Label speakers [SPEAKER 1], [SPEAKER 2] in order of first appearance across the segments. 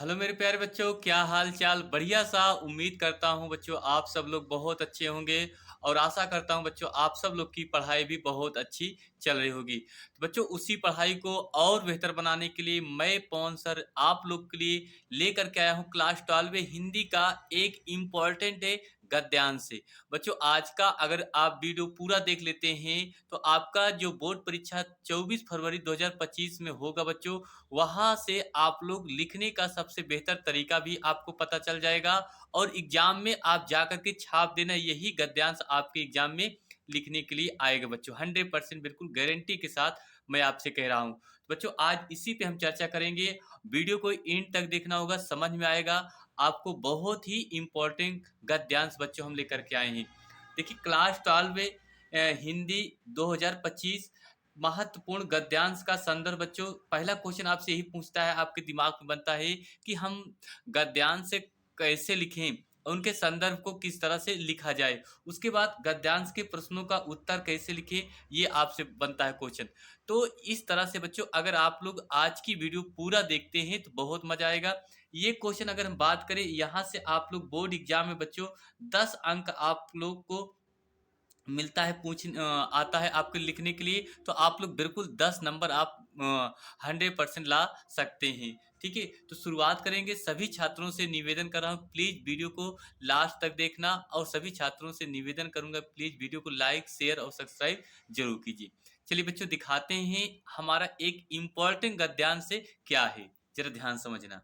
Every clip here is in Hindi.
[SPEAKER 1] हेलो मेरे प्यारे बच्चों, क्या हाल चाल। बढ़िया सा। उम्मीद करता हूँ बच्चों आप सब लोग बहुत अच्छे होंगे और आशा करता हूँ बच्चों आप सब लोग की पढ़ाई भी बहुत अच्छी चल रही होगी। तो बच्चों उसी पढ़ाई को और बेहतर बनाने के लिए मैं पवन सर आप लोग के लिए लेकर के आया हूँ क्लास 12 हिंदी का एक इम्पॉर्टेंट है गद्यांश से। बच्चों आज का अगर आप वीडियो पूरा देख लेते हैं तो आपका जो बोर्ड परीक्षा 24 फरवरी 2025 में होगा बच्चों, वहाँ से आप लोग लिखने का सबसे बेहतर तरीका भी आपको पता चल जाएगा और एग्जाम में आप जाकर के छाप देना, यही गद्यांश आपके एग्जाम में लिखने के लिए आएगा बच्चों। 100% बिल्कुल गारंटी के साथ मैं आपसे कह रहा हूँ। तो बच्चों आज इसी पे हम चर्चा करेंगे। वीडियो को एंड तक देखना होगा, समझ में आएगा आपको। बहुत ही इंपॉर्टेंट गद्यांश बच्चों हम लेकर के आए हैं। देखिए क्लास 12 में हिंदी 2025 महत्वपूर्ण गद्यांश का संदर्भ बच्चों। पहला क्वेश्चन आपसे यही पूछता है, आपके दिमाग में बनता है कि हम गद्यांश से कैसे लिखें, उनके संदर्भ को किस तरह से लिखा जाए। उसके बाद गद्यांश के प्रश्नों का उत्तर कैसे लिखें, ये आपसे बनता है क्वेश्चन। तो इस तरह से बच्चों अगर आप लोग आज की वीडियो पूरा देखते हैं तो बहुत मजा आएगा। ये क्वेश्चन अगर हम बात करें, यहाँ से आप लोग बोर्ड एग्जाम में बच्चों 10 अंक आप लोग को मिलता है, आता है आपके लिखने के लिए। तो आप लोग बिल्कुल 10 नंबर आप 100% ला सकते हैं। ठीक है, तो शुरुआत करेंगे। सभी छात्रों से निवेदन कर रहा हूँ प्लीज़ वीडियो को लास्ट तक देखना, और सभी छात्रों से निवेदन करूंगा प्लीज़ वीडियो को लाइक शेयर और सब्सक्राइब जरूर कीजिए। चलिए बच्चों दिखाते हैं हमारा एक इम्पॉर्टेंट गद्यांश से क्या है, जरा ध्यान समझना।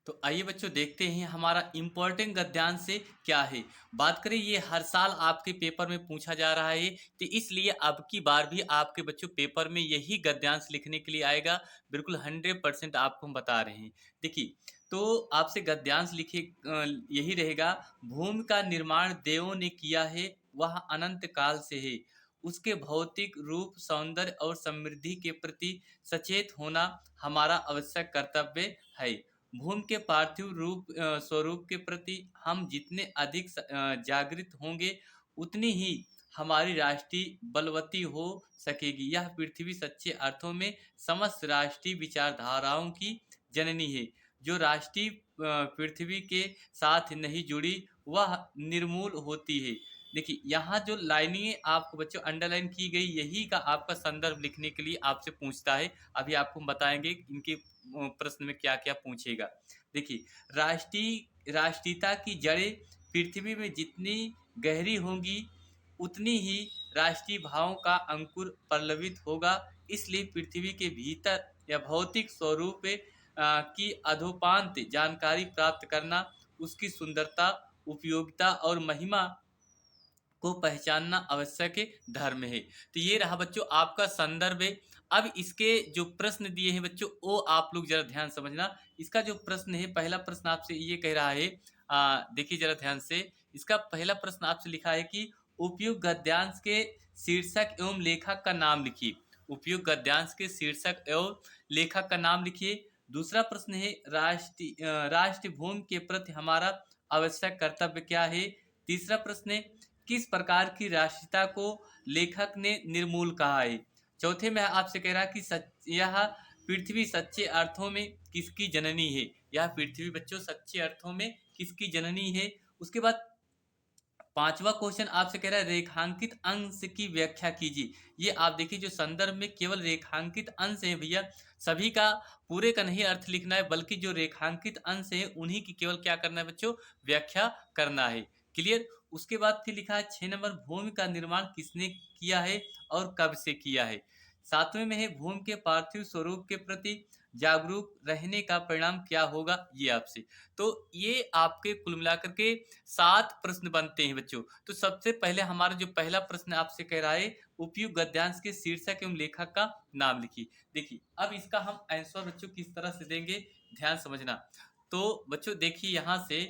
[SPEAKER 1] तो आइए बच्चों देखते हैं हमारा इम्पोर्टेंट गद्यांश से क्या है। बात करें, ये हर साल आपके पेपर में पूछा जा रहा है, तो इसलिए अब की बार भी आपके बच्चों पेपर में यही गद्यांश लिखने के लिए आएगा। बिल्कुल 100% आपको हम बता रहे हैं। देखिए, तो आपसे गद्यांश लिखे यही रहेगा। भूमि का निर्माण देवों ने किया है, वह अनंत काल से है। उसके भौतिक रूप सौंदर्य और समृद्धि के प्रति सचेत होना हमारा आवश्यक कर्तव्य है। भूमि के पार्थिव स्वरूप के प्रति हम जितने अधिक जागृत होंगे, उतनी ही हमारी राष्ट्रीय बलवती हो सकेगी। यह पृथ्वी सच्चे अर्थों में समस्त राष्ट्रीय विचारधाराओं की जननी है। जो राष्ट्रीय पृथ्वी के साथ नहीं जुड़ी, वह निर्मूल होती है। देखिए यहाँ जो लाइनें आपको बच्चों अंडरलाइन की गई, यही का आपका संदर्भ लिखने के लिए आपसे पूछता है। अभी आपको हम बताएंगे इनके प्रश्न में क्या क्या पूछेगा। देखिए, राष्ट्रीयता की जड़ें पृथ्वी में जितनी गहरी होंगी, उतनी ही राष्ट्रीय भावों का अंकुर पल्लवित होगा। इसलिए पृथ्वी के भीतर या भौतिक स्वरूप की अधोपांत जानकारी प्राप्त करना, उसकी सुंदरता, उपयोगिता और महिमा को पहचानना आवश्यक है, धर्म है। तो ये रहा बच्चों आपका संदर्भ है। अब इसके जो प्रश्न दिए हैं बच्चों, वो आप लोग जरा ध्यान समझना। इसका जो प्रश्न है, पहला प्रश्न आपसे ये कह रहा है, देखिए जरा ध्यान से। इसका पहला प्रश्न आपसे लिखा है कि उपयुक्त गद्यांश के शीर्षक एवं लेखक का नाम लिखिए। उपयुक्त गद्यांश के शीर्षक एवं लेखक का नाम लिखिए। दूसरा प्रश्न है राष्ट्रीय भूमि के प्रति हमारा आवश्यक कर्तव्य क्या है। तीसरा प्रश्न है किस प्रकार की राष्ट्रीयता को लेखक ने निर्मूल कहा है। चौथे में आपसे कह रहा है कि यह पृथ्वी सच्चे अर्थों में किसकी जननी है। यह पृथ्वी बच्चों सच्चे अर्थों में किसकी जननी है। उसके बाद पांचवा क्वेश्चन आपसे कह रहा है रेखांकित अंश की व्याख्या कीजिए। ये आप देखिए जो संदर्भ में केवल रेखांकित अंश है भैया, सभी का पूरे का नहीं अर्थ लिखना है, बल्कि जो रेखांकित अंश है उन्हीं की केवल क्या करना है बच्चों, व्याख्या करना है। क्लियर। उसके बाद फिर लिखा है 6 नंबर, भूमि का निर्माण किसने किया है और कब से किया है। सातवें में है भूमि के पार्थिव स्वरूप के प्रति जागरूक रहने का परिणाम क्या होगा, ये आपसे। तो ये आपके कुल मिलाकर के 7 प्रश्न बनते हैं बच्चों। तो सबसे पहले हमारा जो पहला प्रश्न आपसे कह रहा है, उपयुक्त गद्यांश के शीर्षक एवं लेखक का नाम लिखिए। देखिए अब इसका हम आंसर बच्चों किस तरह से देंगे, ध्यान समझना। तो बच्चों देखिए यहाँ से,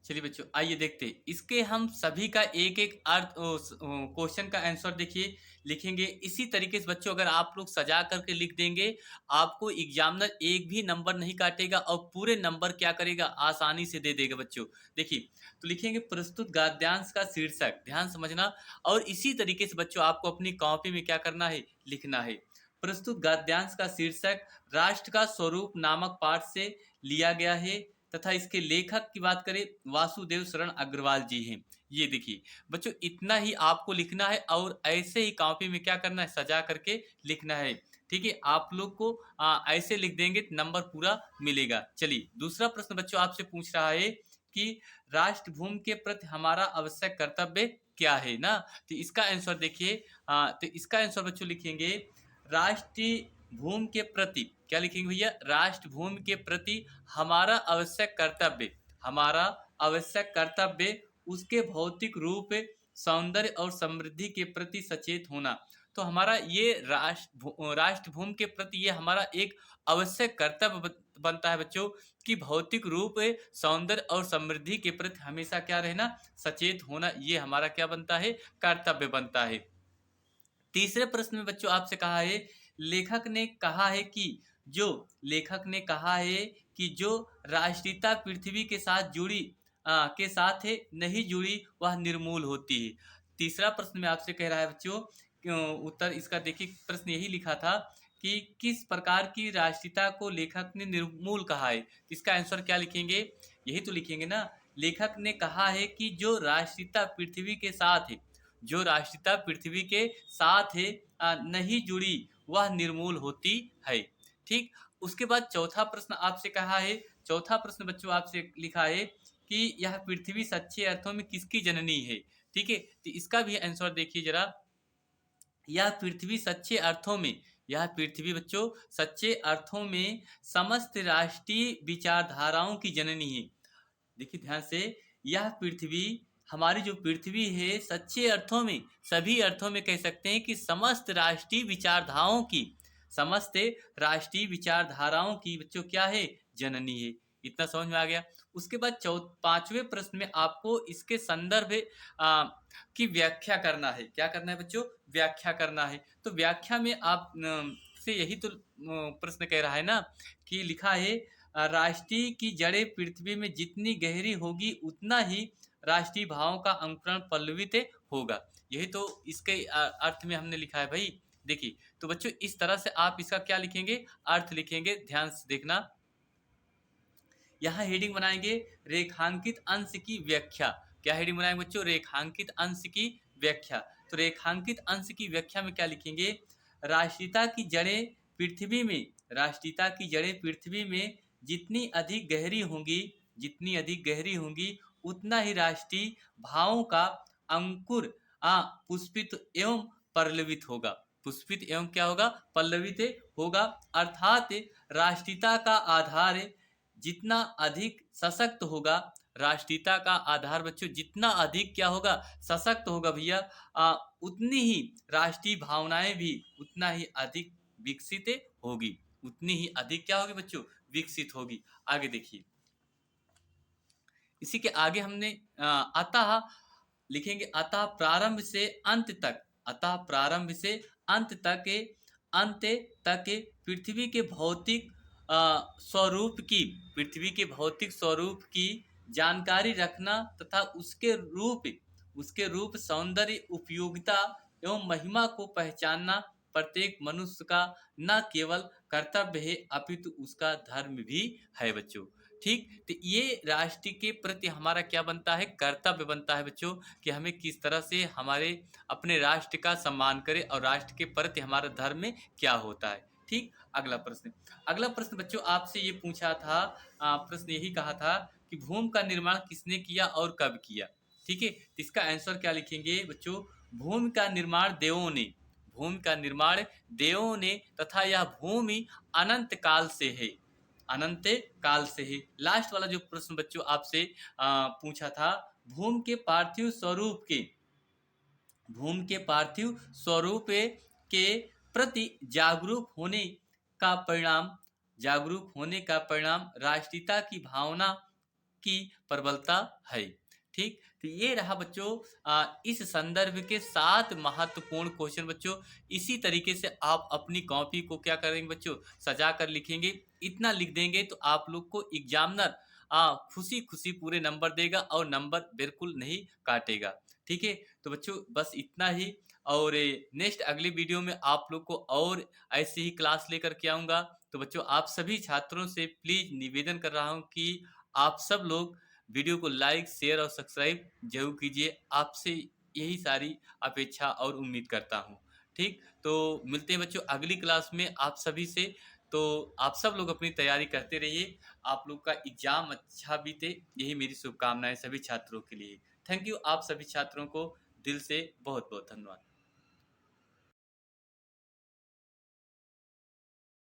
[SPEAKER 1] चलिए बच्चों आइए देखते हैं इसके हम सभी का एक एक अर्थ क्वेश्चन का आंसर देखिए लिखेंगे। इसी तरीके से बच्चों अगर आप लोग सजा करके लिख देंगे, आपको एग्जामिनर एक भी नंबर नहीं काटेगा और पूरे नंबर क्या करेगा, आसानी से दे देगा बच्चों। देखिए तो लिखेंगे प्रस्तुत गद्यांश का शीर्षक, ध्यान समझना। और इसी तरीके से बच्चों आपको अपनी कॉपी में क्या करना है, लिखना है। प्रस्तुत गद्यांश का शीर्षक राष्ट्र का स्वरूप नामक पाठ से लिया गया है तथा इसके लेखक की बात करें वासुदेव शरण अग्रवाल जी हैं। ये देखिए बच्चों, इतना ही आपको लिखना है और ऐसे ही कॉपी में क्या करना है, सजा करके लिखना है। ठीक है, आप लोग को ऐसे लिख देंगे तो नंबर पूरा मिलेगा। चलिए दूसरा प्रश्न बच्चों आपसे पूछ रहा है कि राष्ट्रभूमि के प्रति हमारा आवश्यक कर्तव्य क्या है ना। तो इसका आंसर देखिए, तो इसका आंसर बच्चों लिखेंगे राष्ट्रीय भूमि के प्रति, क्या लिखेंगे भैया, राष्ट्रभूमि के प्रति हमारा आवश्यक कर्तव्य, हमारा आवश्यक कर्तव्य उसके भौतिक रूप, सौंदर्य और समृद्धि के प्रति सचेत होना। तो हमारा ये राष्ट्रभूमि के प्रति ये हमारा एक आवश्यक कर्तव्य बनता है बच्चों कि भौतिक रूप, सौंदर्य और समृद्धि के प्रति हमेशा क्या रहना, सचेत होना। ये हमारा क्या बनता है, कर्तव्य बनता है। तीसरे प्रश्न में बच्चों आपसे कहा है, लेखक ने कहा है कि जो लेखक ने कहा है कि जो राष्ट्रीयता पृथ्वी के साथ जुड़ी के साथ है नहीं जुड़ी वह निर्मूल होती है। तीसरा प्रश्न में आपसे कह रहा है बच्चों, उत्तर इसका देखिए, प्रश्न यही लिखा था कि किस प्रकार की राष्ट्रीयता को लेखक ने निर्मूल कहा है। इसका आंसर क्या लिखेंगे, यही तो लिखेंगे ना। लेखक ने कहा है कि जो राष्ट्रीयता पृथ्वी के साथ है, जो राष्ट्रीयता पृथ्वी के साथ है नहीं जुड़ी वह निर्मूल होती है। ठीक, उसके बाद चौथा प्रश्न आपसे कहा है, चौथा प्रश्न बच्चों आपसे लिखा है कि यह पृथ्वी सच्चे अर्थों में किसकी जननी है। ठीक है, तो इसका भी आंसर देखिए जरा, यह पृथ्वी सच्चे अर्थों में, यह पृथ्वी बच्चों सच्चे अर्थों में समस्त राष्ट्रीय विचारधाराओं की जननी है। देखिए ध्यान से, यह पृथ्वी, हमारी जो पृथ्वी है सच्चे अर्थों में, सभी अर्थों में कह सकते हैं कि समस्त राष्ट्रीय विचारधाराओं की, समस्त राष्ट्रीय विचारधाराओं की बच्चों क्या है, जननी है। इतना समझ में आ गया। उसके बाद पांचवें प्रश्न में आपको इसके संदर्भ की व्याख्या करना है। क्या करना है बच्चों, व्याख्या करना है। तो व्याख्या में आप से यही तो प्रश्न कह रहा है ना कि लिखा है राष्ट्रीय की जड़ें पृथ्वी में जितनी गहरी होगी उतना ही राष्ट्रीय भावों का अंकुरण पल्लवित होगा। यही तो इसके अर्थ में हमने लिखा है भाई। देखिए तो बच्चों इस तरह से आप इसका क्या लिखेंगे, अर्थ लिखेंगे। ध्यान से देखना, यहाँ हेडिंग बनाएंगे रेखांकित अंश की व्याख्या। क्या हेडिंग बनाएंगे बच्चों, रेखांकित अंश की व्याख्या। तो रेखांकित अंश की व्याख्या में क्या लिखेंगे, राष्ट्रीयता की जड़ें पृथ्वी में, राष्ट्रीयता की जड़ें पृथ्वी में जितनी अधिक गहरी होंगी, जितनी अधिक गहरी होंगी उतना ही राष्ट्रीय भावों का अंकुर पुष्पित एवं पल्लवित होगा। पुष्पित एवं क्या होगा, पल्लवित होगा। अर्थात राष्ट्रीयता का आधार जितना अधिक सशक्त होगा, राष्ट्रीयता का आधार बच्चों जितना अधिक क्या होगा, सशक्त होगा भैया, उतनी ही राष्ट्रीय भावनाएं भी उतना ही अधिक विकसित होगी, उतनी ही अधिक क्या होगी बच्चों, विकसित होगी। आगे देखिए, इसी के आगे हमने अतः लिखेंगे, अतः प्रारंभ से अंत तक, अतः प्रारंभ से अंत तक, अंत तक पृथ्वी के भौतिक स्वरूप की, पृथ्वी के भौतिक स्वरूप की जानकारी रखना तथा उसके रूप सौंदर्य उपयोगिता एवं महिमा को पहचानना प्रत्येक मनुष्य का न केवल कर्तव्य है अपितु उसका धर्म भी है बच्चों। ठीक, तो ये राष्ट्र के प्रति हमारा क्या बनता है, कर्तव्य बनता है बच्चों कि हमें किस तरह से हमारे अपने राष्ट्र का सम्मान करें और राष्ट्र के प्रति हमारा धर्म में क्या होता है। ठीक, अगला प्रश्न, अगला प्रश्न बच्चों आपसे ये पूछा था, प्रश्न यही कहा था कि भूमि का निर्माण किसने किया और कब किया। ठीक है, तो इसका आंसर क्या लिखेंगे बच्चों, भूमि का निर्माण देवों ने, भूमि का निर्माण देवों ने तथा यह भूमि अनंत काल से है, अनंत काल से ही। लास्ट वाला जो प्रश्न बच्चों आपसे पूछा था, भूमि के पार्थिव स्वरूप के, भूमि के पार्थिव स्वरूप के प्रति जागरूक होने का परिणाम, जागरूक होने का परिणाम राष्ट्रीयता की भावना की प्रबलता है। ठीक, तो ये रहा बच्चों इस संदर्भ के 7 महत्वपूर्ण क्वेश्चन बच्चों। इसी तरीके से आप अपनी कॉपी को क्या करेंगे बच्चों, सजा कर लिखेंगे। इतना लिख देंगे तो आप लोग को एग्जामिनर खुशी खुशी पूरे नंबर देगा और नंबर बिल्कुल नहीं काटेगा। ठीक है, तो बच्चों बस इतना ही। और नेक्स्ट अगली वीडियो में आप लोग को और ऐसी ही क्लास लेकर के आऊँगा। तो बच्चों आप सभी छात्रों से प्लीज़ निवेदन कर रहा हूँ कि आप सब लोग वीडियो को लाइक, शेयर और सब्सक्राइब ज़रूर कीजिए। आपसे यही सारी अपेक्षा और उम्मीद करता हूँ। ठीक? तो मिलते हैं बच्चों अगली क्लास में आप सभी से। तो आप सब लोग अपनी तैयारी करते रहिए। आप लोग का एग्ज़ाम अच्छा बीते, यही मेरी शुभकामनाएँ सभी छात्रों के लिए। थैंक यू आप सभी छात्रों को दिल से बहुत-बहुत धन्यवाद।